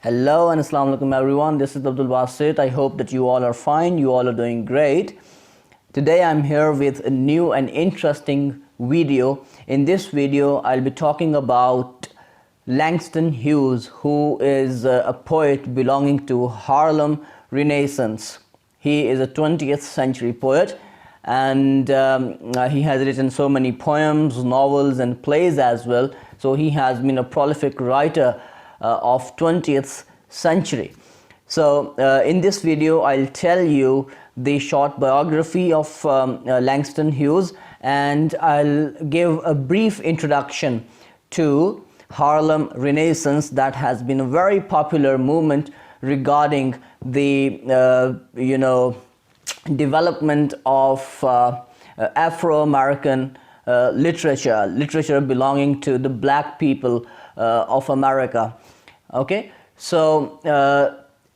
Hello and Assalamu alaikum everyone. This is Abdul Basit. I hope that you all are fine. You all are doing great. Today I'm here with a new and interesting video. In this video I'll be talking about Langston Hughes, who is a poet belonging to Harlem Renaissance. He is a 20th century poet, and he has written so many poems, novels and plays as well. So he has been a prolific writer of 20th century. So in this video I'll tell you the short biography of Langston Hughes, and I'll give a brief introduction to Harlem Renaissance that has been a very popular movement regarding the development of Afro-American literature belonging to the black people of America. Okay, so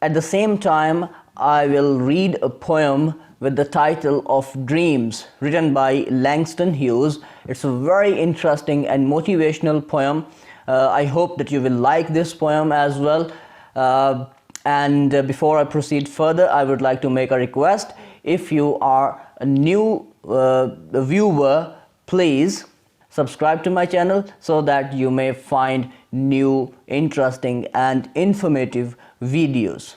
at the same time I will read a poem with the title of Dreams, written by Langston Hughes. It's a very interesting and motivational poem. I hope that you will like this poem as well. And before I proceed further, I would like to make a request. If you are a new viewer, please subscribe to my channel so that you may find new, interesting and informative videos.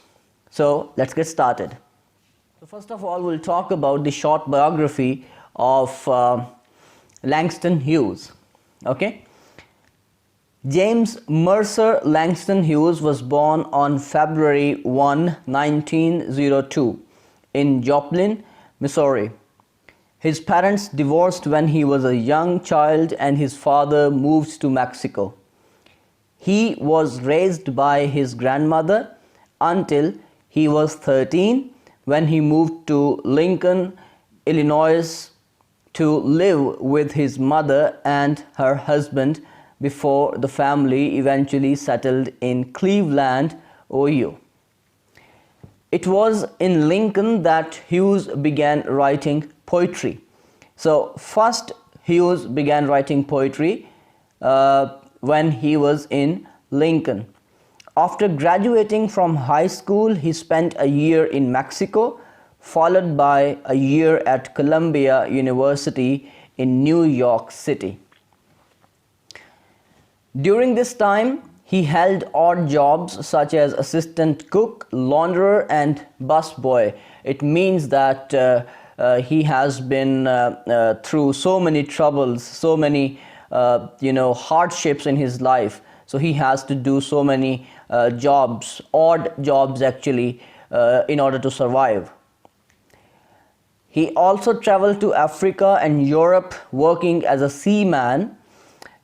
So let's get started. So first of all, we'll talk about the short biography of Langston Hughes. Okay. James Mercer Langston Hughes was born on February 1, 1902 in Joplin, Missouri. His parents divorced when he was a young child and his father moved to Mexico. He was raised by his grandmother until he was 13, when he moved to Lincoln, Illinois to live with his mother and her husband before the family eventually settled in Cleveland, Ohio. It was in Lincoln that Hughes began writing poetry. So first Hughes began writing poetry when he was in Lincoln. After graduating from high school, he spent a year in Mexico, followed by a year at Columbia University in New York City. During this time, he held odd jobs such as assistant cook, launderer and busboy. It means that he has been through so many troubles, so many hardships in his life. So he has to do so many jobs, odd jobs actually, in order to survive. He also traveled to Africa and Europe working as a seaman.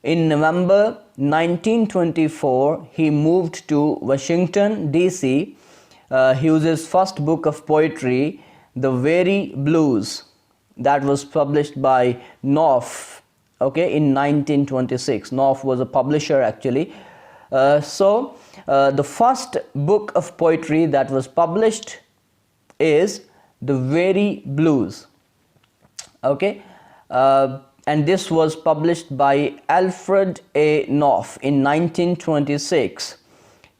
In November 1924, he moved to Washington, D.C. Hughes' first book of poetry, The Very Blues, that was published by Knopf, okay, in 1926. Knopf was a publisher actually. So the first book of poetry that was published is The Very Blues. Okay. And this was published by Alfred A. Knopf in 1926.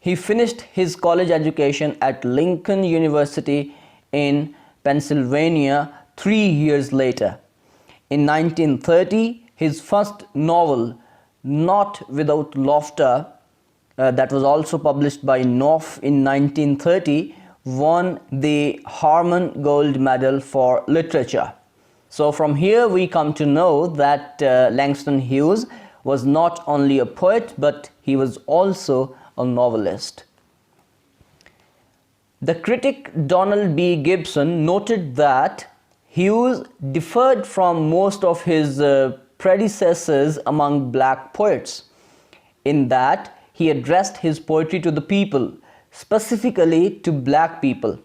He finished his college education at Lincoln University in Pennsylvania 3 years later. In 1930, his first novel, Not Without Laughter, that was also published by Knopf in 1930, won the Harmon Gold Medal for Literature. So from here we come to know that Langston Hughes was not only a poet, but he was also a novelist. The critic Donald B. Gibson noted that Hughes differed from most of his predecessors among black poets, in that he addressed his poetry to the people, specifically to black people.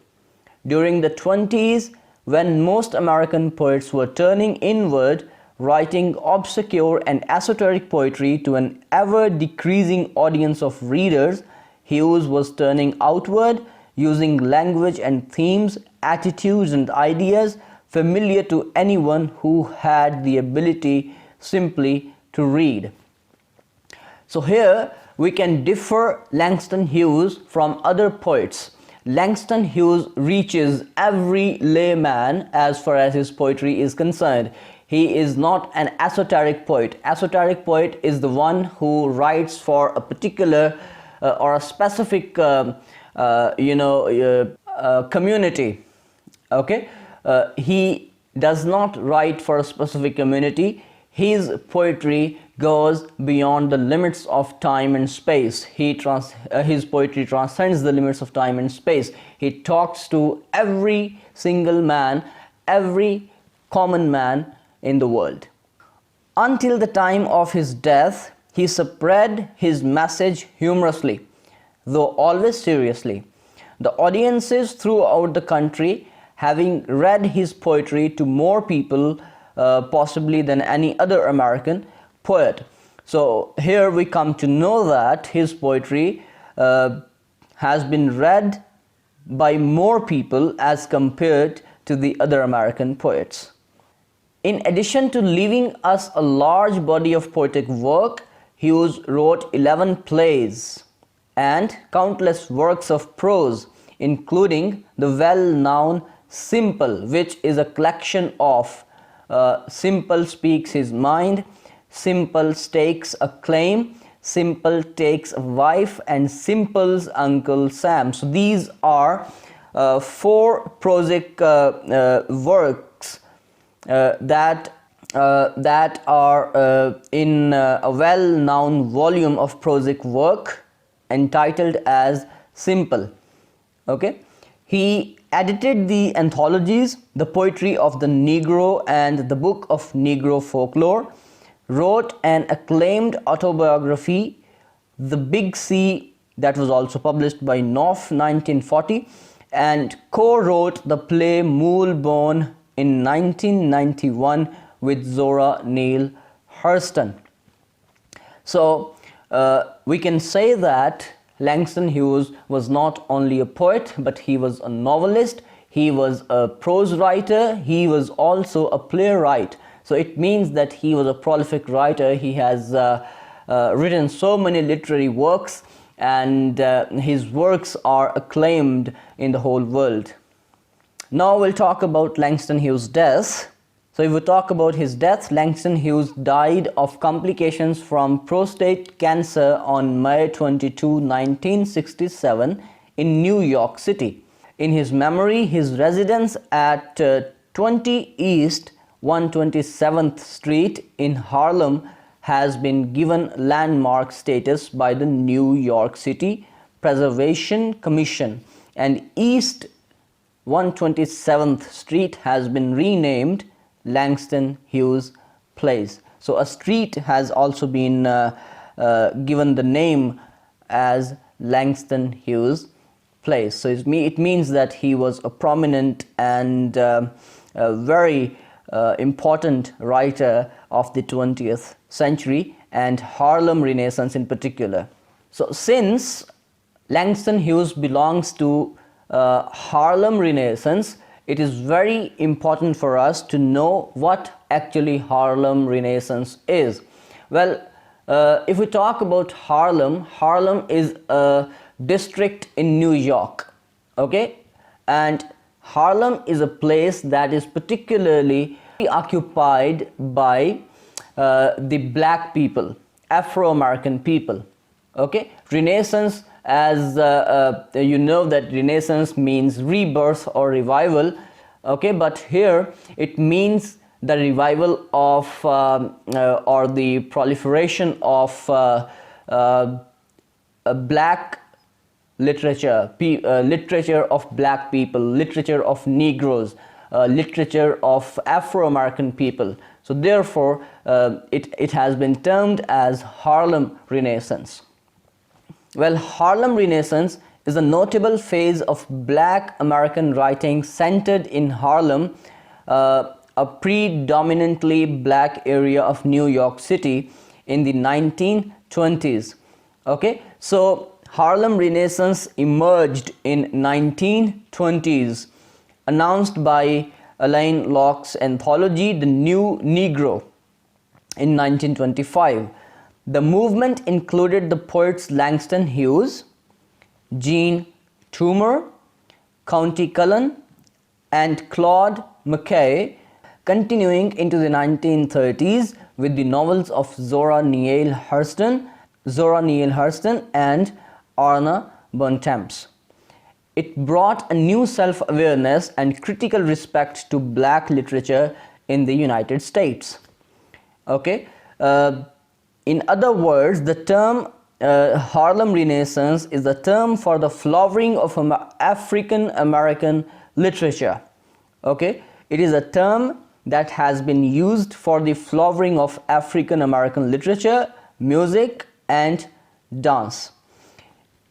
During the 20s, when most American poets were turning inward, writing obscure and esoteric poetry to an ever-decreasing audience of readers, Hughes was turning outward, using language and themes, attitudes and ideas familiar to anyone who had the ability simply to read. So here we can differ Langston Hughes from other poets. Langston Hughes reaches every layman as far as his poetry is concerned. He is not an esoteric poet. Esoteric poet is the one who writes for a particular or a specific community. Okay, he does not write for a specific community. His poetry goes beyond the limits of time and space. His poetry transcends the limits of time and space. He talks to every single man, every common man in the world. Until the time of his death, he spread his message humorously, though always seriously. The audiences throughout the country, having read his poetry to more people possibly than any other American poet. So here we come to know that his poetry has been read by more people as compared to the other American poets. In addition to leaving us a large body of poetic work, Hughes wrote 11 plays and countless works of prose, including the well-known Simple, which is a collection of Simple speaks his mind, Simple stakes a claim, Simple takes a wife, and Simple's Uncle Sam. So these are 4 prosic works that are in a well-known volume of prosic work entitled as Simple. Okay, he edited the anthologies, The Poetry of the Negro and the Book of Negro Folklore, wrote an acclaimed autobiography, The Big C, that was also published by Knopf 1940, and co-wrote the play Moolbone in 1991 with Zora Neale Hurston. So we can say that Langston Hughes was not only a poet, but he was a novelist, he was a prose writer, he was also a playwright. So it means that he was a prolific writer. He has written so many literary works, and his works are acclaimed in the whole world. Now we'll talk about Langston Hughes' death. So if we talk about his death, Langston Hughes died of complications from prostate cancer on May 22, 1967 in New York City. In his memory, his residence at 20 East 127th Street in Harlem has been given landmark status by the New York City Preservation Commission, and East 127th Street has been renamed Langston Hughes Place. So a street has also been given the name as Langston Hughes Place. So it means that he was a prominent and a very important writer of the 20th century and Harlem Renaissance in particular. So since Langston Hughes belongs to Harlem Renaissance, it is very important for us to know what actually Harlem Renaissance is. Well, if we talk about Harlem, Harlem is a district in New York, okay? And Harlem is a place that is particularly occupied by the black people, Afro-American people, okay? Renaissance, as you know that Renaissance means rebirth or revival, okay, but here it means the revival of or the proliferation of black literature, literature of black people, literature of Negroes, literature of Afro-American people. So therefore it has been termed as Harlem Renaissance. Well, Harlem Renaissance is a notable phase of black American writing centered in Harlem, a predominantly black area of New York City in the 1920s. Okay, so Harlem Renaissance emerged in 1920s, announced by Alain Locke's anthology The New Negro in 1925. The movement included the poets Langston Hughes, Jean Toomer, Countee Cullen, and Claude McKay, continuing into the 1930s with the novels of Zora Neale Hurston and Arna Bontemps. It brought a new self-awareness and critical respect to black literature in the United States. Okay, in other words, the term Harlem Renaissance is the term for the flowering of African American literature. Okay, it is a term that has been used for the flowering of African American literature, music, and dance.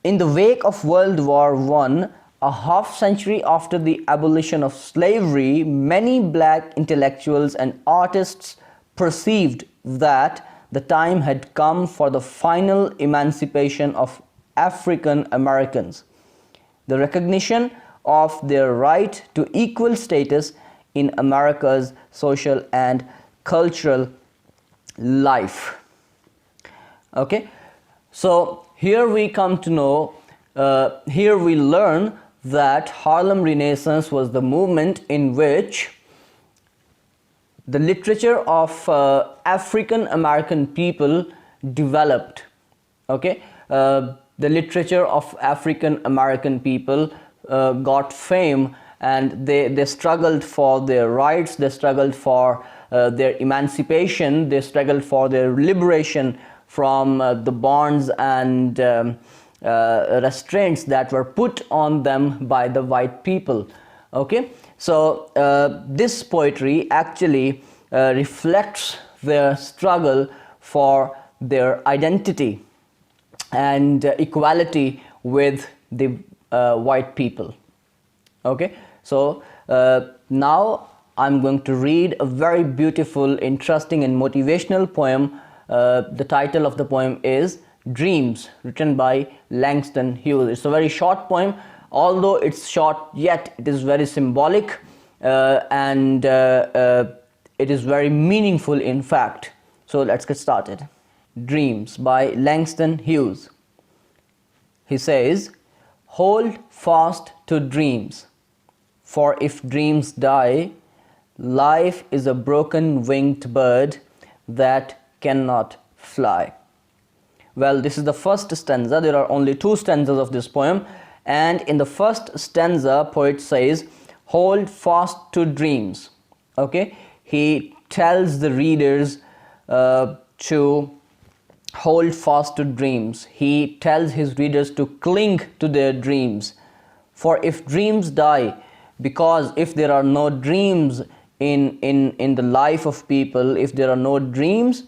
In the wake of World War I, a half-century after the abolition of slavery, many black intellectuals and artists perceived that the time had come for the final emancipation of African Americans, the recognition of their right to equal status in America's social and cultural life. Okay, so here we come to know, here we learn that Harlem Renaissance was the movement in which the literature of African American people developed. Okay, the literature of African American people got fame, and they struggled for their rights, they struggled for their emancipation, they struggled for their liberation from the bonds and restraints that were put on them by the white people. Okay, so this poetry actually reflects their struggle for their identity and equality with the white people. Okay, so now I'm going to read a very beautiful, interesting, and motivational poem. The title of the poem is Dreams, written by Langston Hughes. It's a very short poem. Although it's short, yet it is very symbolic and it is very meaningful, in fact. So let's get started. Dreams by Langston Hughes. He says, "Hold fast to dreams, for if dreams die, life is a broken winged bird that cannot fly." Well, this is the first stanza. There are only two stanzas of this poem, and in the first stanza, poet says, "Hold fast to dreams." Okay, he tells the readers to hold fast to dreams. He tells his readers to cling to their dreams. For if dreams die, because if there are no dreams in the life of people, if there are no dreams,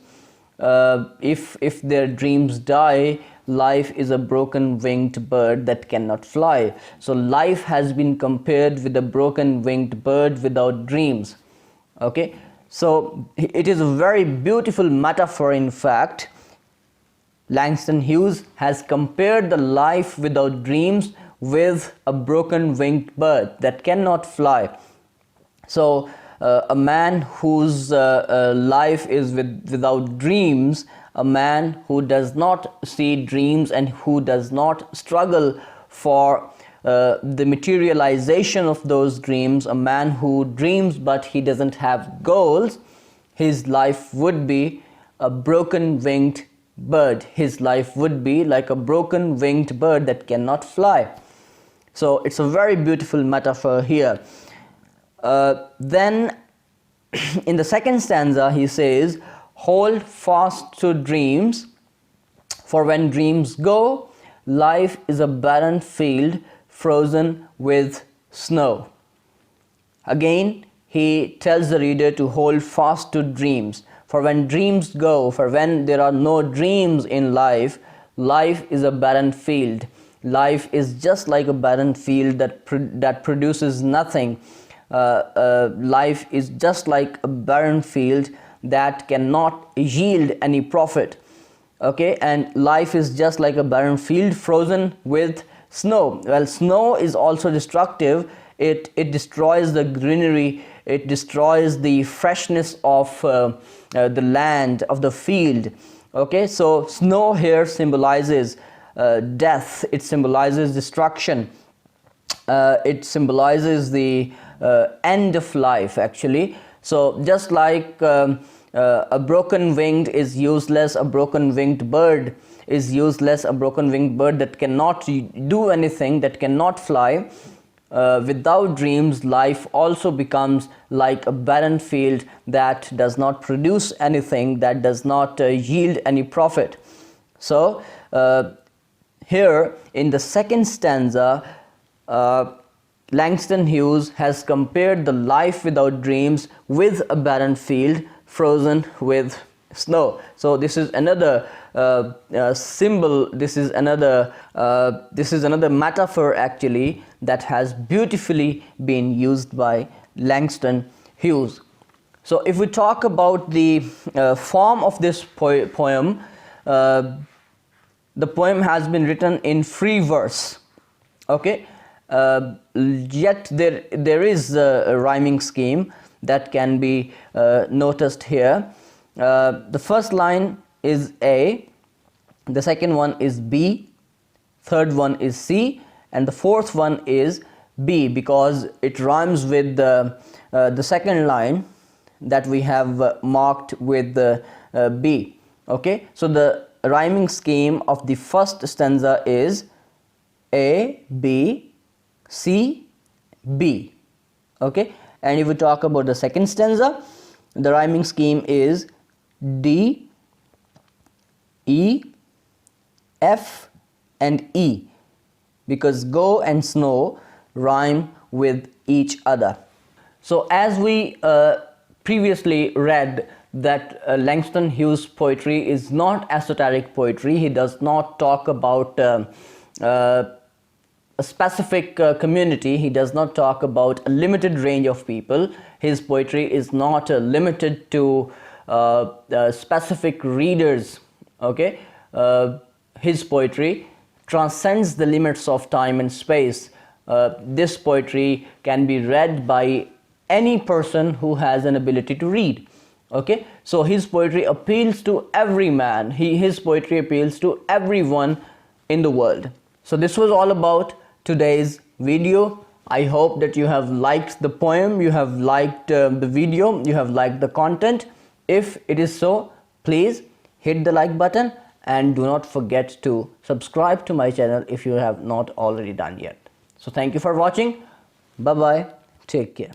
if their dreams die, life is a broken winged bird that cannot fly. So life has been compared with a broken winged bird without dreams. Okay, so it is a very beautiful metaphor. In fact, Langston Hughes has compared the life without dreams with a broken winged bird that cannot fly. So a man whose life is without dreams, a man who does not see dreams and who does not struggle for the materialization of those dreams, a man who dreams but he doesn't have goals, his life would be a broken winged bird. His life would be like a broken winged bird that cannot fly. So it's a very beautiful metaphor here. Then in the second stanza he says, "Hold fast to dreams, for when dreams go, life is a barren field frozen with snow." Again, he tells the reader to hold fast to dreams. For when dreams go, for when there are no dreams in life, life is a barren field. Life is just like a barren field that produces nothing. Life is just like a barren field that cannot yield any profit. Okay, and life is just like a barren field frozen with snow. Well, snow is also destructive. It destroys the greenery, it destroys the freshness of the land, of the field. Okay, so snow here symbolizes death, it symbolizes destruction, it symbolizes the end of life actually. So just like a broken winged is useless, a broken winged bird is useless, a broken winged bird that cannot do anything, that cannot fly, without dreams life also becomes like a barren field that does not produce anything, that does not yield any profit. So here in the second stanza, Langston Hughes has compared the life without dreams with a barren field frozen with snow. So this is another symbol, this is another metaphor actually that has beautifully been used by Langston Hughes. So if we talk about the form of this poem, the poem has been written in free verse, okay, yet there is a rhyming scheme that can be noticed here. The first line is A, the second one is B, third one is C, and the fourth one is B, because it rhymes with the second line that we have marked with the B. Okay, so the rhyming scheme of the first stanza is A, B, C, B. Okay, and if we talk about the second stanza, the rhyming scheme is D, E, F and E, because go and snow rhyme with each other. So as we previously read that Langston Hughes' poetry is not esoteric poetry. He does not talk about a specific community. He does not talk about a limited range of people. His poetry is not limited to specific readers. Okay, his poetry transcends the limits of time and space. This poetry can be read by any person who has an ability to read. Okay, so his poetry appeals to every man. His poetry appeals to everyone in the world. So this was all about today's video. I hope that you have liked the poem, you have liked the video, you have liked the content. If it is so, please hit the like button and do not forget to subscribe to my channel if you have not already done yet. So thank you for watching. Bye bye. Take care.